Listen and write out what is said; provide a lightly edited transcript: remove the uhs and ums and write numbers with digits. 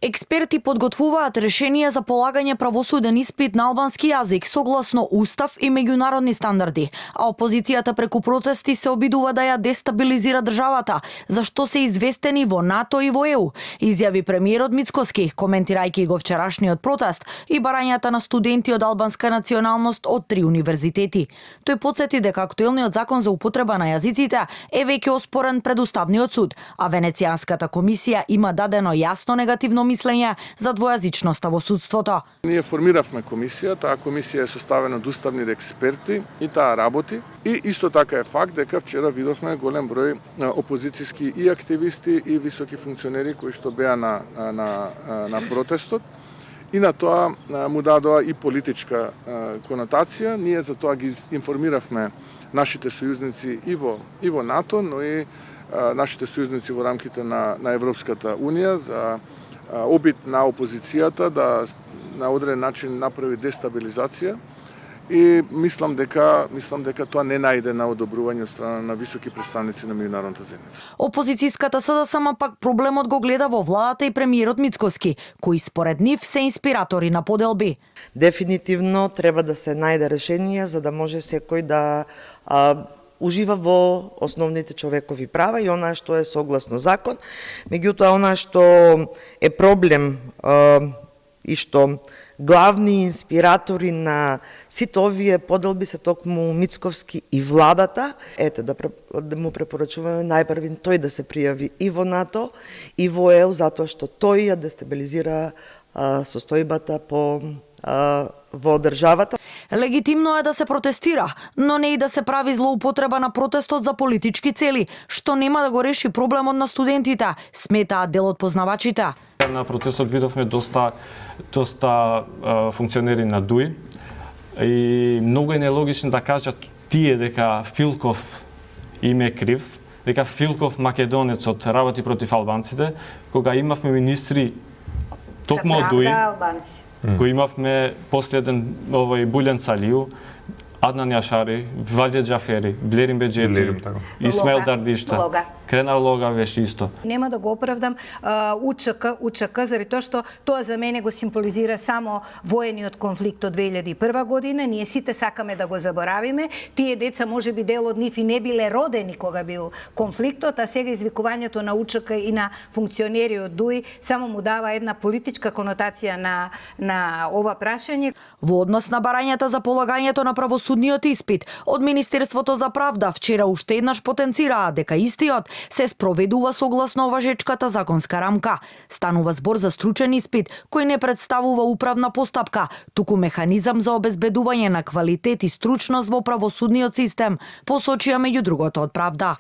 Експерти подготвуваат решение за полагање правосуден испит на албански јазик согласно устав и меѓународни стандарди, а опозицијата преку протести се обидува да ја дестабилизира државата, за што се известени во НАТО и во ЕУ, изјави премиерот Мицкоски, коментирајќи го вчерашниот протест и барањата на студенти од албанска националност од 3 универзитети. Тој потсети дека актуелниот закон за употреба на јазиците е веќе оспорен пред Уставниот суд, а Венецијанската комисија има дадено јасно негативно мислење за двојазичноста во судството. Ние формиравме комисија, таа комисија е составена од уставни експерти и таа работи. И исто така е факт дека вчера видовме голем број опозицијски и активисти и високи функционери кои што беа на протестот. И на тоа му дадоа и политичка конотација. Ние за тоа ги информиравме нашите сојузници и во НАТО, но и нашите сојузници во рамките на Европската Унија за обид на опозицијата да на одреден начин направи дестабилизација и мислам дека тоа не најде на одобрување од страна на високи представници на меѓународната заедница. Опозицијската СДСМ пак проблемот го гледа во владата и премиерот Мицкоски, кои според нив се инспиратори на поделби. Дефинитивно треба да се најде решение за да може секој да ужива во основните човекови права и онаа што е согласно закон. Меѓутоа, онаа што е проблем и што главни инспиратори на сите овие поделби се токму Мицковски и владата, да му препорачуваме најпрви тој да се пријави и во НАТО и во ЕУ, затоа што тој ја дестабилизира состојбата во државата. Легитимно е да се протестира, но не и да се прави злоупотреба на протестот за политички цели, што нема да го реши проблемот на студентите, сметаат дел од познавачите. На протестот видовме доста функционери на ДУИ и многу е нелогично да кажат тие дека Филков им е крив, дека Филков македонецот работи против албанците, кога имавме министри токму од ДУИ, кој имавме последен Булен Салију, Аднан Јашари, Валје Џафери, Блерин Беџети, Исмаил Дардишта, Кренар Лога беше исто. Нема да го оправдам УЧК заради тоа што тоа за мене го символизира само воениот конфликт од 2001 година. Ние сите сакаме да го заборавиме. Тие деца можеби дел од нив и не биле родени кога бил конфликтот, а сега извикувањето на УЧК и на функционери од ДУИ само му дава една политичка конотација на ова прашање. Во однос на барањата за полагањето на правосудниот испит, од Министерството за правда вчера уште еднаш потенцираа дека истиот се спроведува согласно важечката законска рамка. Станува збор за стручен испит кој не представува управна постапка, туку механизам за обезбедување на квалитет и стручност во правосудниот систем, посочија меѓу другото од Правда.